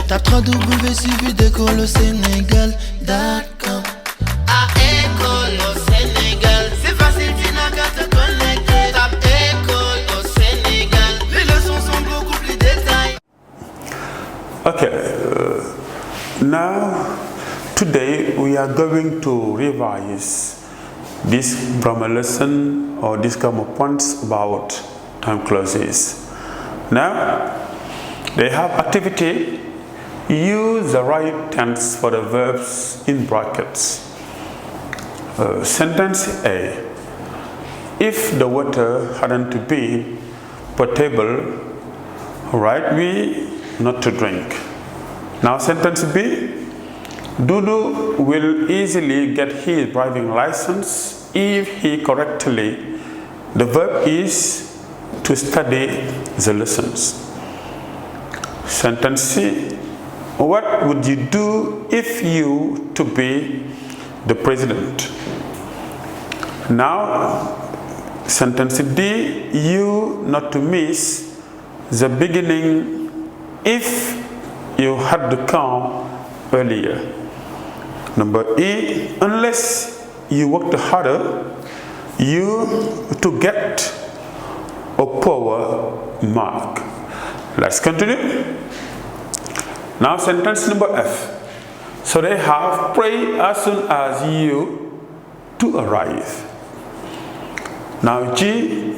Tape www.suividécole-au-sénégal.com. À École au Sénégal, c'est facile, tu n'as qu'à te connecter. Tape École au Sénégal, les leçons sont beaucoup plus détaillées. Okay, now today we are going to revise this grammar lesson or this grammar points about time clauses. Now they have activity. Use the right tense for the verbs in brackets. Sentence A. If the water hadn't been potable, right, we not to drink. Now sentence B. Dudu will easily get his driving license if he correctly. The verb is to study the lessons. Sentence C. What would you do if you to be the president? Now sentence D. You not to miss the beginning if you had to come earlier. Number E. Unless you worked harder, you to get a power mark. Let's continue. Now sentence number F. So they have pray as soon as you to arrive. Now G.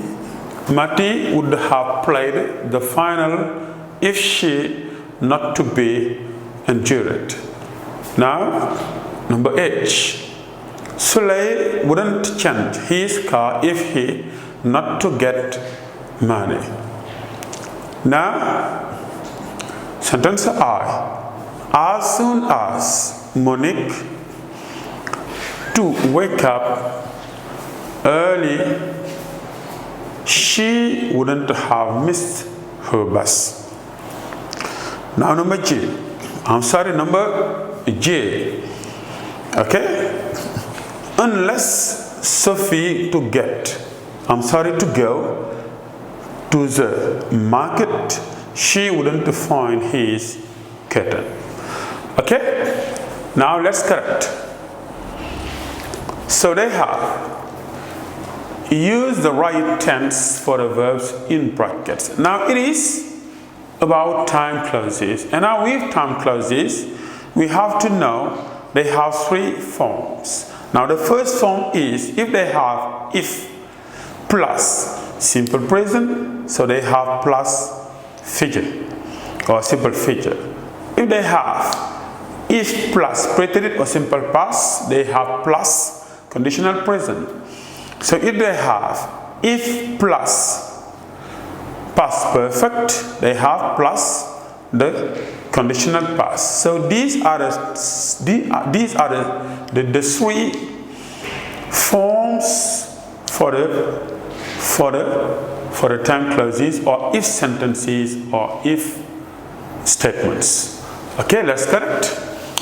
Mati would have played the final if she not to be injured. Now number H. Suley wouldn't change his car if he not to get money. Now sentence I. As soon as Monique to wake up early, she wouldn't have missed her bus. Now number number J. Okay. Unless Sophie to go to the market, she wouldn't find his kitten. Okay. Now let's correct. So they have use the right tense for the verbs in brackets. Now it is about time clauses, and now with time clauses we have to know they have three forms. Now the first form is if they have if plus simple present, so they have plus figure or simple figure. If they have if plus preterite or simple past, they have plus conditional present. So if they have if plus past perfect, they have plus the conditional past. So these are the three forms for the time clauses or if sentences or if statements. Okay, let's correct.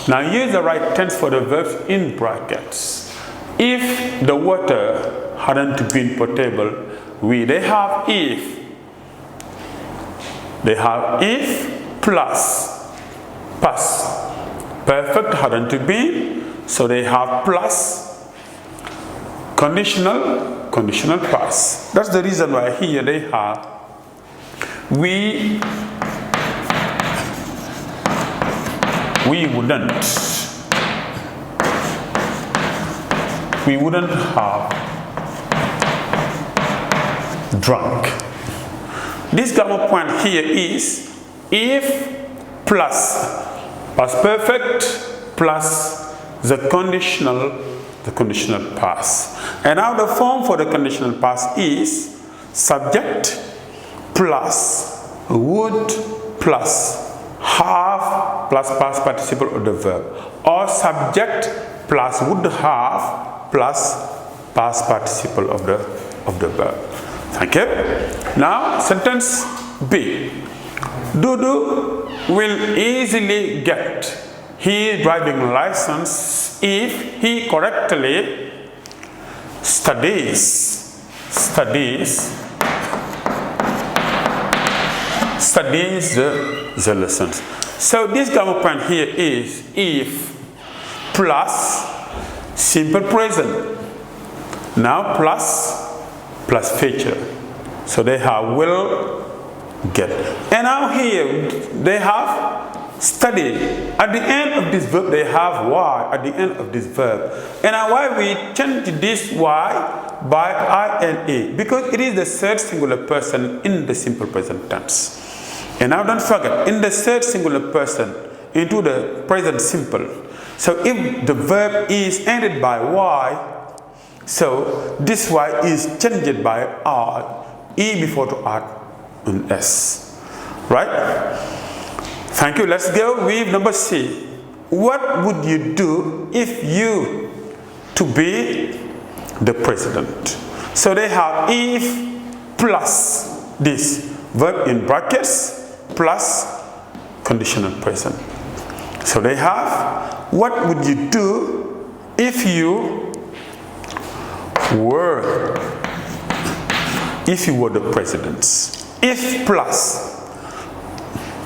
Now use the right tense for the verbs in brackets. If the water hadn't been potable, they have if plus past perfect hadn't been, so they have plus conditional past. That's the reason why here they have we wouldn't have drunk. This grammar point here is if plus past perfect plus the conditional past. And now the form for the conditional past is subject plus would plus have plus past participle of the verb, or subject plus would have plus past participle of the verb. Thank you. Now sentence B. Dudu will easily get his driving license if he correctly studies studies the lessons. So this grammar point here is if plus simple present. Now plus future. So they have will, get. And now here they have study. At the end of this verb they have y at the end of this verb. And now why we change this y by ina? Because it is the third singular person in the simple present tense. And now don't forget, in the third singular person into the present simple. So if the verb is ended by y, so this y is changed by r, e before to add an s. Right? Thank you. Let's go with number C. What would you do if you to be the president? So they have if plus this verb in brackets plus conditional present. So they have what would you do if you were the presidents. If plus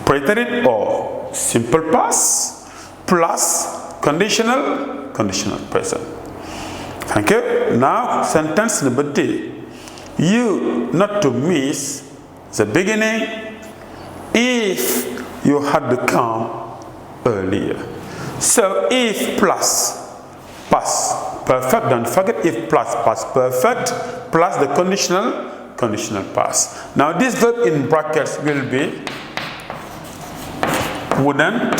preterite or simple past plus conditional present. Thank you. Now sentence number D. You not to miss the beginning if you had to come earlier. So if plus past perfect, don't forget if plus past perfect plus the conditional past. Now this verb in brackets will be wouldn't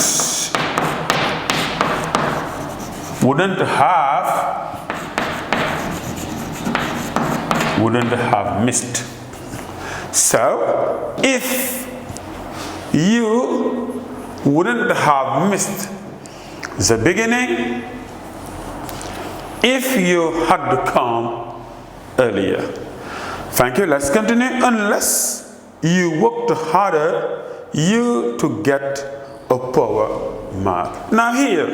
have missed. So if you wouldn't have missed the beginning if you had to come earlier. Thank you. Let's continue. Unless you worked harder, you to get a power mark. Now here,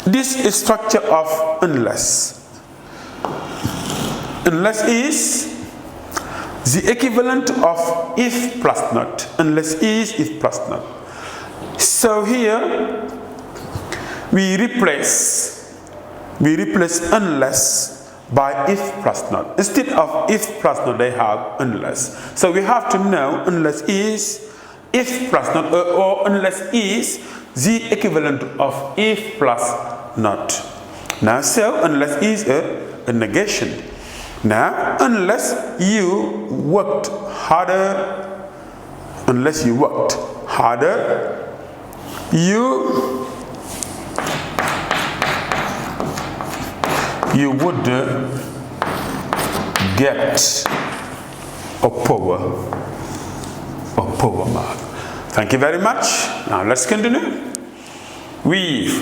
this is structure of unless. Unless is the equivalent of if plus not. Unless is if plus not. So here we replace unless by if plus not. Instead of if plus not, they have unless. So we have to know unless is if plus not, or unless is the equivalent of if plus not. Now so unless is a negation. Now unless you worked harder, you would get a power mark. Thank you very much. Now let's continue with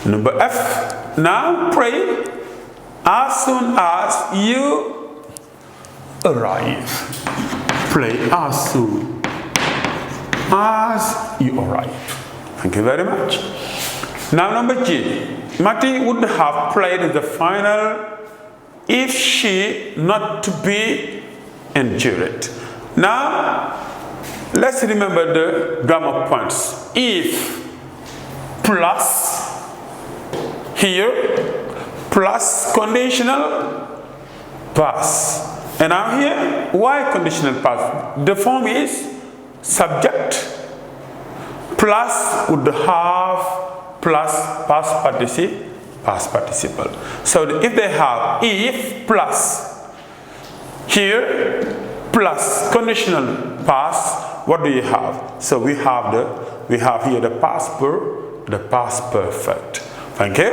number F. Now pray as soon as you arrive. Pray as soon as you arrive. Thank you very much. Now number G. Mati would have played the final if she not to be injured. Now let's remember the grammar points. If plus here plus conditional past. And now here, why conditional past? The form is subject plus would have plus past participle. So if they have if plus here plus conditional past, what do you have? So we have here the past perfect. Thank you.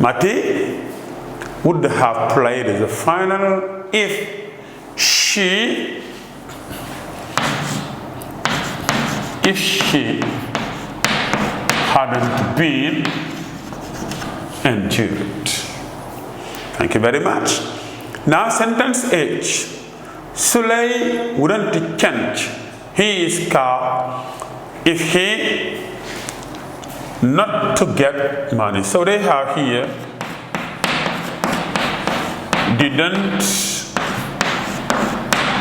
Mati would have played the final if she hadn't been injured. Thank you very much. Now sentence H. Suley wouldn't change his car if he not to get money. So they have here didn't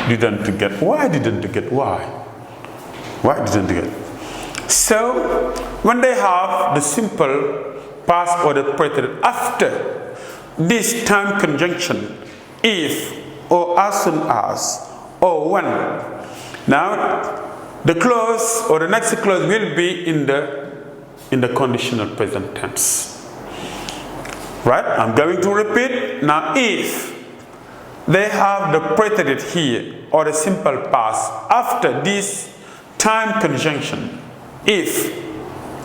didn't get. Why didn't get? Why? Why didn't get? So when they have the simple past or the preterite after this time conjunction, if or as soon as or when, now the clause or the next clause will be in the conditional present tense. Right? I'm going to repeat. Now if they have the preterite here or the simple past after this time conjunction, if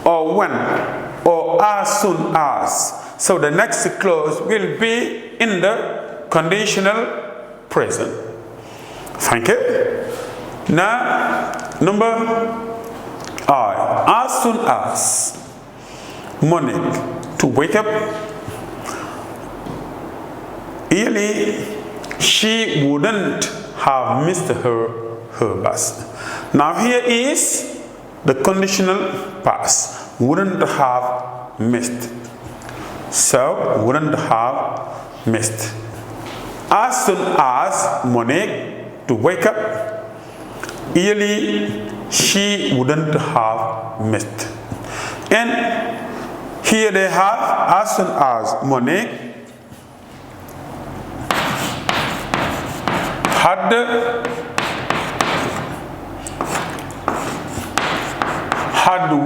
or when or as soon as, so the next clause will be in the conditional present. Thank you. Now number I, as soon as Monique to wake up, really she wouldn't have missed her bus. Now here is the conditional past. Wouldn't have missed. So wouldn't have missed. As soon as Monique to wake up, really she wouldn't have missed. And here they have as soon as Monique had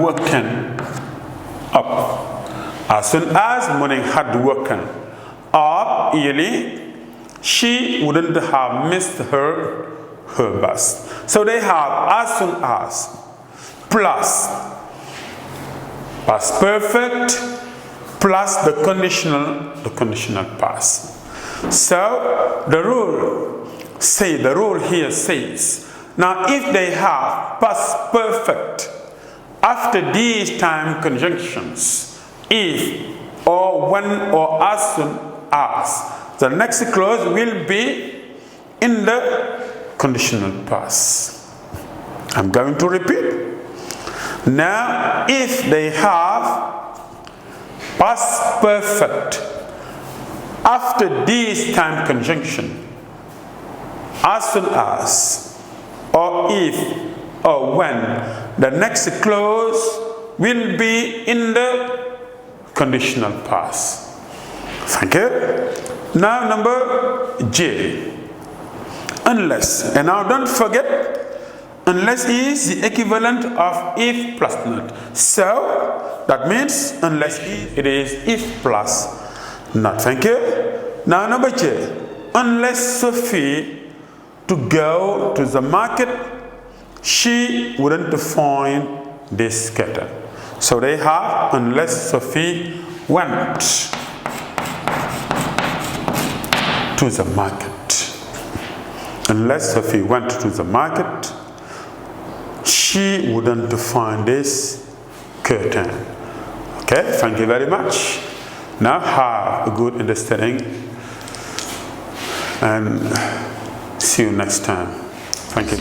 woken up. As soon as Monique had woken up, really, she wouldn't have missed her bus. So they have as soon as plus past perfect plus the conditional past. So the rule here says, now if they have past perfect after these time conjunctions, if or when or as soon as, the next clause will be in the conditional past. I'm going to repeat. Now if they have past perfect after this time conjunction, as soon as, or if, or when, the next clause will be in the conditional past. Thank you. Now number J. Unless, and now don't forget, unless is the equivalent of if plus not. So that means unless it is if plus not. Thank you. Now number J. Unless Sophie to go to the market, she wouldn't find this kitten. So they have unless Sophie went to the market. Unless Sophie went to the market, she wouldn't find this curtain. Okay, thank you very much. Now have a good understanding and see you next time. Thank you.